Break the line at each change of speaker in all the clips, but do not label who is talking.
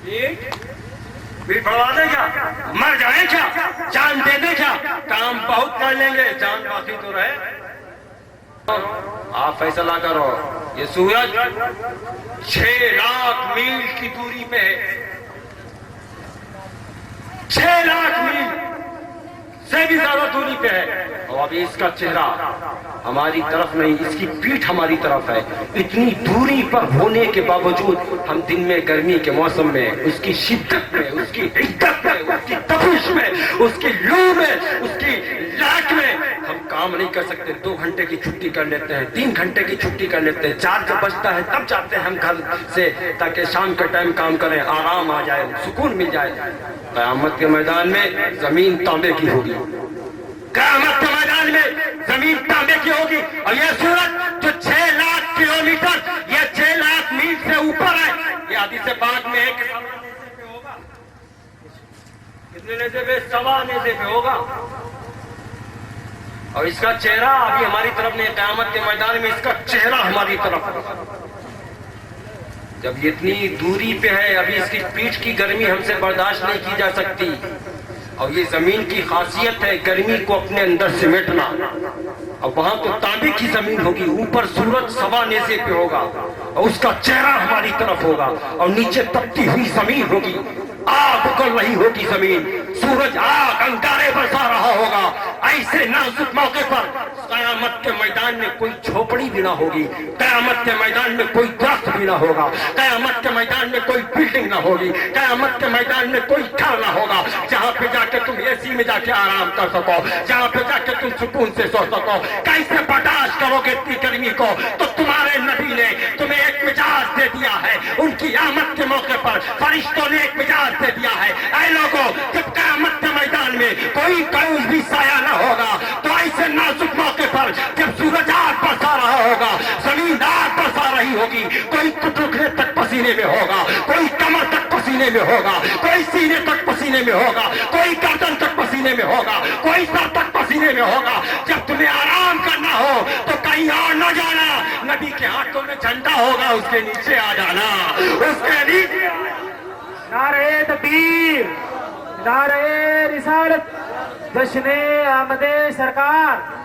پیٹ پڑوا دیں کیا؟ مر جائیں کیا؟ جان دے دیں کیا؟ کام بہت کر لیں گے، جان باقی تو رہے۔ آپ فیصلہ کرو۔ یہ سورج 6 لاکھ میل کی دوری پہ ہے، 6 لاکھ میل سے بھی زیادہ دوری پہ ہے، اور ابھی اس کا چہرہ ہماری طرف نہیں، اس کی پیٹھ ہماری طرف ہے۔ اتنی دوری پر ہونے کے باوجود ہم دن میں گرمی کے موسم میں اس کی شدت میں، اس کی عدت میں، اس کی تپش میں، اس کی لو میں، اس کی لاک میں ہم کام نہیں کر سکتے۔ 2 گھنٹے کی چھٹی کر لیتے ہیں، 3 گھنٹے کی چھٹی کر لیتے ہیں، 4 جب بجتا ہے تب جاتے ہیں ہم گھر سے، تاکہ شام کا ٹائم کام کریں، آرام آ جائے، سکون مل جائے۔ قیامت کے میدان میں زمین تانبے کی ہوگی، قیامت کے میدان میں زمین تانبے کی ہوگی، اور یہ سورج جو 6 لاکھ کلومیٹر، یہ 6 لاکھ میل سے اوپر ہے، یہ حدیث پاک میں ہے کہ سوا نیزے پہ ہوگا۔ کتنے نیزے پہ؟ سوا نیزے پہ ہوگا، اور اس کا چہرہ ابھی ہماری طرف نہیں، قیامت کے میدان میں اس کا چہرہ ہماری طرف ہوگا۔ جب یہ اتنی دوری پہ ہے، ابھی اس کی پیٹھ کی گرمی ہم سے برداشت نہیں کی جا سکتی، اور یہ زمین کی خاصیت ہے گرمی کو اپنے اندر سمیٹنا، اور وہاں تو تانبے کی زمین ہوگی، اوپر سورج سوا نیزے پہ ہوگا، اور اس کا چہرہ ہماری طرف ہوگا، اور نیچے تپتی ہوئی زمین ہوگی، آگ اگل رہی ہوگی زمین، سورج آگ انگارے برسا رہا ہوگا۔ ایسے نازک موقع پر قیامت کے میدان میں کوئی جھوپڑی بھی نہ ہوگی، قیامت کے میدان میں کوئی درخت بھی نہ ہوگا، قیامت کے میدان میں کوئی بلڈنگ نہ ہوگی، قیامت کے میدان میں کوئی گھر نہ ہوگا جہاں پہ جا کے تم اے سی میں جا کے آرام کر سکو، جہاں پہ جا کے تم سکون سے سو سکو۔ کیسے برداشت کرو گے اتنی گرمی کو؟ تو تمہارے نبی نے تمہیں ایک مزاج دے دیا ہے، ان کی آمد کے موقع پر فرشتوں نے ایک مزاج دے دیا ہے۔ اے لوگوں، جب قیامت کے میدان میں کوئی کعوز بھی سایہ نہ ہوگا، تو ایسے نازک موقع پر جب سورج آگ برسا رہا ہوگا، زمین آگ برسا رہی ہوگی، کوئی ٹکڑے تک پسینے میں ہوگا، کوئی کمر تک پسینے میں ہوگا، کوئی سینے تک پسینے میں ہوگا، کوئی گردن تک پسینے میں ہوگا، کوئی سر تک پسینے میں ہوگا۔ جب تمہیں آرام کرنا ہو تو کہیں اور نہ جانا، نبی کے ہاتھوں میں جھنڈا ہوگا، اس کے نیچے آ جانا، اس کے نیچے آ جانا۔
نعرہ تکبیر، نعرہ رسالت، جشن آمد سرکار۔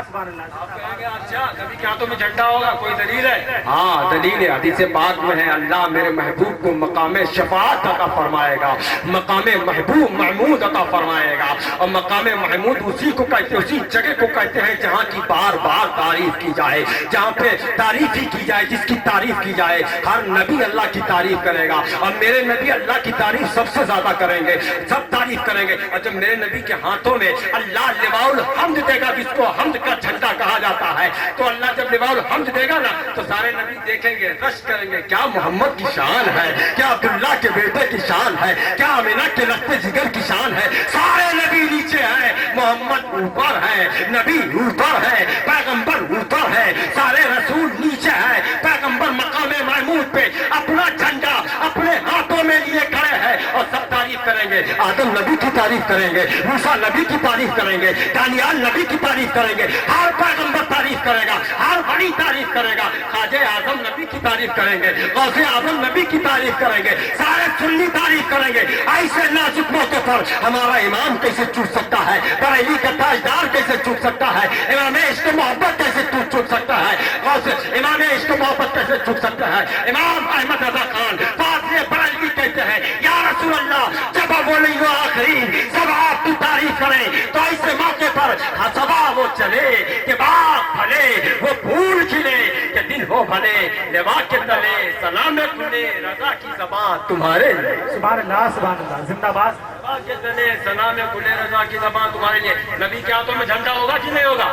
سبحان اللہ۔
آپ کہیں گے اچھا نبی کے ہاتھوں میں جھنڈا ہوگا، کوئی دلیل ہے؟ ہاں دلیل ہے، حدیث پاک میں ہے، اللہ میرے محبوب کو مقام شفاعت عطا فرمائے گا، مقام محبوب محمود عطا فرمائے گا، اور مقام محمود اسی کو کہتے ہیں، اسی جگہ کو کہتے ہیں جہاں کی بار بار تعریف کی جائے، جہاں پہ تعریف ہی کی جائے، جس کی تعریف کی جائے۔ ہر نبی اللہ کی تعریف کرے گا، اور میرے نبی اللہ کی تعریف سب سے زیادہ کریں گے، سب تعریف کریں گے۔ اور جب میرے نبی کے ہاتھوں میں اللہ لواء الحمد دے گا، جس کو حمد کا جھنڈا کہا جاتا ہے، تو اللہ جب لواء الحمد دے گا نا، تو سارے نبی دیکھیں گے، رش کریں گے، کیا محمد کی شان ہے، کیا عبداللہ کے بیٹے کی شان ہے، کیا آمینہ کے لگتے جگر کی شان ہے۔ سارے نبی نیچے ہیں، محمد اوپر ہے، نبی اوپر ہے، پیغمبر اوپر ہے، سارے رسول نیچے ہیں، پیغمبر مقام محمود پہ اپنا جھنڈا اپنے ہاتھوں میں لیے کھڑے ہیں، اور سب تعریف کریں گے۔ آدم نبی کی تعریف کریں گے، موسیٰ نبی کی تعریف کریں گے، دانیال نبی کی تعریف کریں گے، ہر پیغمبر تعریف کرے گا، ہر بڑی تعریف کرے گا، خواجہ اعظم نبی کی تعریف کریں گے، غوث اعظم نبی کی تعریف کریں گے، سارے سنی تعریف کریں گے۔ ایسے نازک موقع پر ہمارا امام کیسے چوٹ سکتا ہے، بریلی کا تاجدار کیسے چوٹ سکتا ہے، امام عشق محبت کیسے چوٹ سکتا ہے، امام عشق محبت کیسے چوٹ سکتا ہے۔ امام احمد رضا خان فاضل بریلوی کہتے ہیں، یا رسول اللہ، جب اولی و آخرین سب آپ کی تعریف کریں تو ایسے موقع پر صبا وہ چلے کہ باغ پھلے، وہ پھول کھلے کہ دن ہو بھلے، لوا کے تلے سلام کھلے، رضا کی زبان تمہارے لیے۔
سبحان اللہ، سبحان اللہ، زندہ باد۔
لوا کے تلے سلام کھلے، رضا کی زبان تمہارے لیے۔ نبی کے ہاتھوں میں جھنڈا ہوگا کہ نہیں ہوگا؟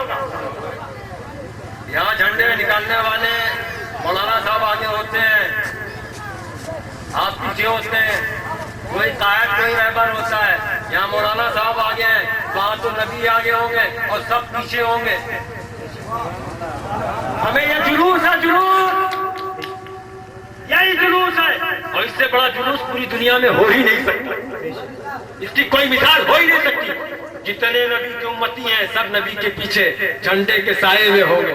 یہاں جھنڈے نکالنے والے مولانا صاحب آگے ہوتے ہیں، آپ پیچھے ہوتے ہیں، کوئی قائد کوئی رہبر ہوتا ہے، یہاں مولانا صاحب آگے ہیں، وہاں تو نبی آگے ہوں گے اور سب پیچھے ہوں گے۔ ہمیں یہ جلوس ہے، جلوس یہی جلوس ہے، اور اس سے بڑا جلوس پوری دنیا میں ہو ہی نہیں سکتا، اس کی کوئی مثال ہو ہی نہیں سکتی۔ جتنے نبی کی امتی ہیں سب نبی کے پیچھے جھنڈے کے سائے میں ہوں گے۔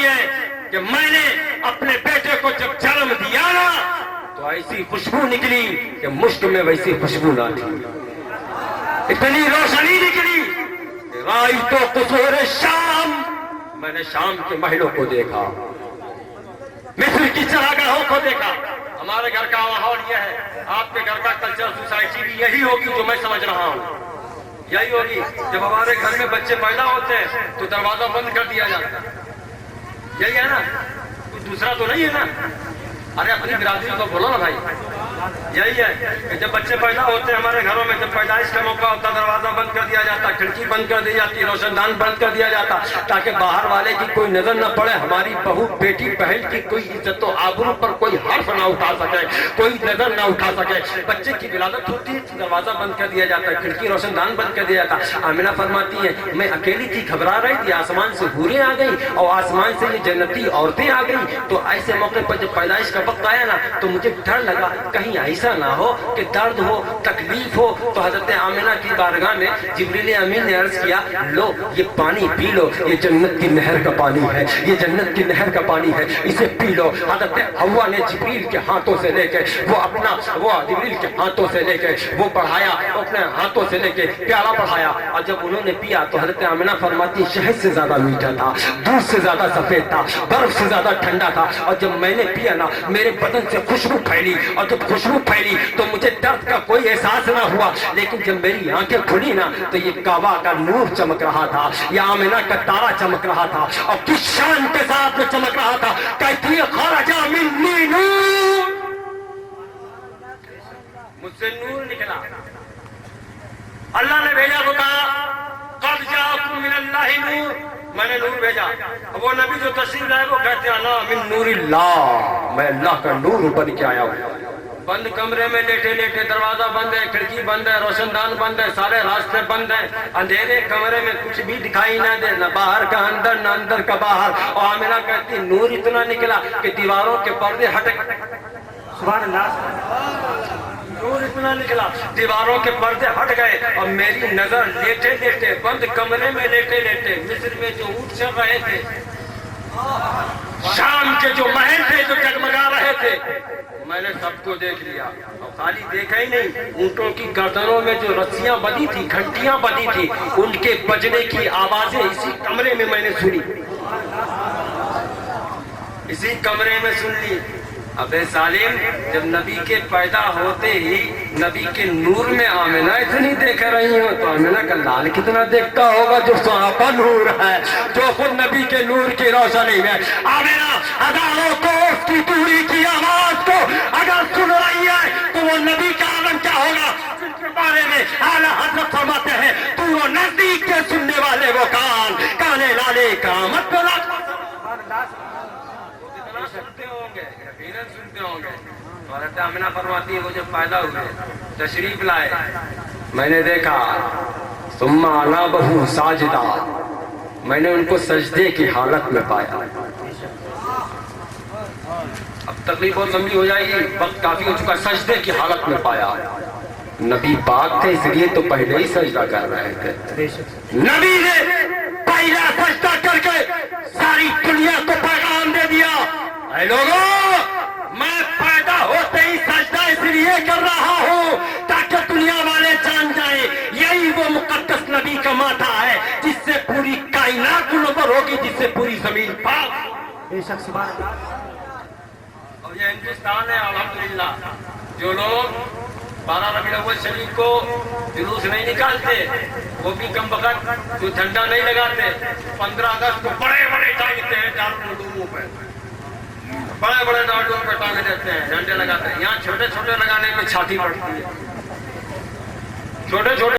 فرماتی ہے کہ میں نے اپنے بیٹے کو جب جنم دیا نا تو ایسی خوشبو نکلی کہ مشک میں ویسی خوشبو نہ تھی، اتنی روشنی نکلی۔ رأیت قصور شام، میں نے شام کے محلوں کو دیکھا، مصر کی چراگاہوں کو دیکھا۔ ہمارے گھر کا ماحول یہ ہے، آپ کے گھر کا کلچر سوسائٹی بھی یہی ہوگی جو میں سمجھ رہا ہوں، یہی ہوگی۔ جب ہمارے گھر میں بچے پیدا ہوتے ہیں تو دروازہ بند کر دیا جاتا ہے، یہی ہے نا، کوئی دوسرا تو نہیں ہے نا؟ ارے اپنی برادری کو بولو نا بھائی، یہی ہے کہ جب بچے پیدا ہوتے ہیں ہمارے گھروں میں، جب پیدائش کا موقع ہوتا دروازہ بند کر دیا جاتا، کھڑکی بند کر دی جاتی، روشن دان بند کر دیا جاتا تاکہ باہر والے کی کوئی نظر نہ پڑے، ہماری بہو بیٹی بہن کی کوئی عزت و آبرو پر کوئی حرف نہ اٹھا سکے، کوئی نظر نہ اٹھا سکے۔ بچے کی ولادت ہوتی ہے دروازہ بند کر دیا جاتا ہے، کھڑکی روشن دان بند کر دیا جاتا۔ آمنہ فرماتی ہے میں اکیلی تھی، گھبرا رہی تھی، آسمان سے حوریں آ گئی اور آسمان سے یہ جنتی عورتیں آ گئی، تو ایسے موقع پر جب پیدائش کا وقت آیا نا تو مجھے ڈر لگا کہیں ایسا نہ ہو کہ درد ہو، تکلیف ہو۔ تو حضرت آمنہ کی بارگاہ میں جبریل امین نے عرض کیا لو یہ پانی پی لو، یہ جنت کی نہر کا پانی ہے، یہ جنت کی نہر کا پانی ہے، اسے پی لو۔ حضرت حوا نے جبریل کے ہاتھوں سے لے کے وہ جبریل کے ہاتھوں سے لے کے وہ بڑھایا، اپنے ہاتھوں سے لے کے پیالہ بڑھایا، اور جب انہوں نے پیا تو حضرت آمنہ فرماتی شہد سے زیادہ میٹھا تھا، دودھ سے زیادہ سفید تھا، برف سے زیادہ ٹھنڈا تھا، اور جب میں نے پیا نا میرے بدن سے خوشبو پھیلی، اور جب خوشبو پھیلی تو مجھے درد کا کوئی احساس نہ ہوا، لیکن جب میری آنکھیں کھلی نا تو یہ کعبہ کا نور چمک رہا تھا، یہ آمنہ کا تارا چمک رہا تھا، اور کس شان کے ساتھ میں چمک رہا تھا، کہتی ہے خرج منی نور، مجھ سے نور نکلا، اللہ نے بھیجا تو کہا قد جاءکم من اللہ نور، میں نے نور بھیجا۔ وہ نبی جو تشریف لائے وہ کہتے ہیں انا من نور اللہ، میں اللہ کا نور بن کے آیا ہوں۔ بند کمرے میں لیٹے لیٹے، دروازہ بند ہے، کھڑکی بند ہے، روشن دان بند ہے، سارے راستے بند ہیں، اندھیرے کمرے میں کچھ بھی دکھائی نہ دے، نہ باہر کا اندر نہ اندر کا باہر۔ اور آمنہ کہتی نور اتنا نکلا کہ دیواروں کے پردے ہٹ گئے،
سبحان اللہ،
نور اتنا نکلا دیواروں کے پردے ہٹ گئے، اور میری نظر لیٹے لیٹے بند کمرے میں لیٹے لیٹے مصر میں جو اونٹ چل رہے تھے، شام کے جو محل تھے جو جگمگا رہے تھے، میں نے سب کو دیکھ لیا، اور خالی دیکھا ہی نہیں، اونٹوں کی گردنوں میں جو رسیاں بندھی تھی، گھنٹیاں بندھی تھی، ان کے بجنے کی آوازیں اسی کمرے میں نے سنی، اسی کمرے میں سن لی۔ اب سالم جب نبی کے پیدا ہوتے ہی نبی کے نور میں آمنہ اتنی دیکھ رہی ہوں تو آمنہ کا لال کتنا دیکھتا ہوگا جو صحابہ نور ہے، جو خود نبی کے نور کی روشنی میں۔ آمنہ ہزاروں کو اس کی دوری کی آواز کو اگر سن رہی ہے تو وہ نبی کا عالم کیا ہوگا، جن کے بارے میں اعلیٰ حضرت فرماتے ہیں تو وہ نزدیک کے سننے والے وہ کانے لالے کا مطلب سنتے ہوں گے، یقیناً سنتے ہوں گے۔ حضرت آمنہ فرماتی ہے وہ جب پیدا ہوئے تشریف لائے، میں نے دیکھا ثم انا بہو ساجدہ، میں نے ان کو سجدے کی حالت میں پایا۔ اب تقریب بہت لمبی ہو جائے گی، وقت کافی ہو چکا، سجدے کی حالت میں پایا۔ نبی پاک تھے اس لیے تو پہلے ہی سجدہ کر رہے تھے، نبی نے پہلا سجدہ کر کے ساری دنیا کو پیغام دے دیا، اے لوگوں میں پیدا ہوتے ہی سجدہ اس لیے کر رہا ہوں تاکہ دنیا والے جان جائیں یہی وہ مقدس نبی کا ماتھا ہے جس سے پوری کائنات منور ہوگی، جس سے پوری زمین پاک۔
بے شک سبحان اللہ۔
اور یہ ہندوستان ہے الحمدللہ، جو لوگ 12 ربیع الاول شریف کو جلوس نہیں نکالتے، وہ بھی کم وقت جو جھنڈا نہیں لگاتے، 15 اگست کو بڑے بڑے ٹانگتے ہیں ڈالوں پہ، بڑے بڑے ڈالوں پہ ٹانگ دیتے ہیں، جھنڈے لگاتے ہیں، یہاں چھوٹے چھوٹے لگانے میں چھاتی پڑتی ہے، چھوٹے چھوٹے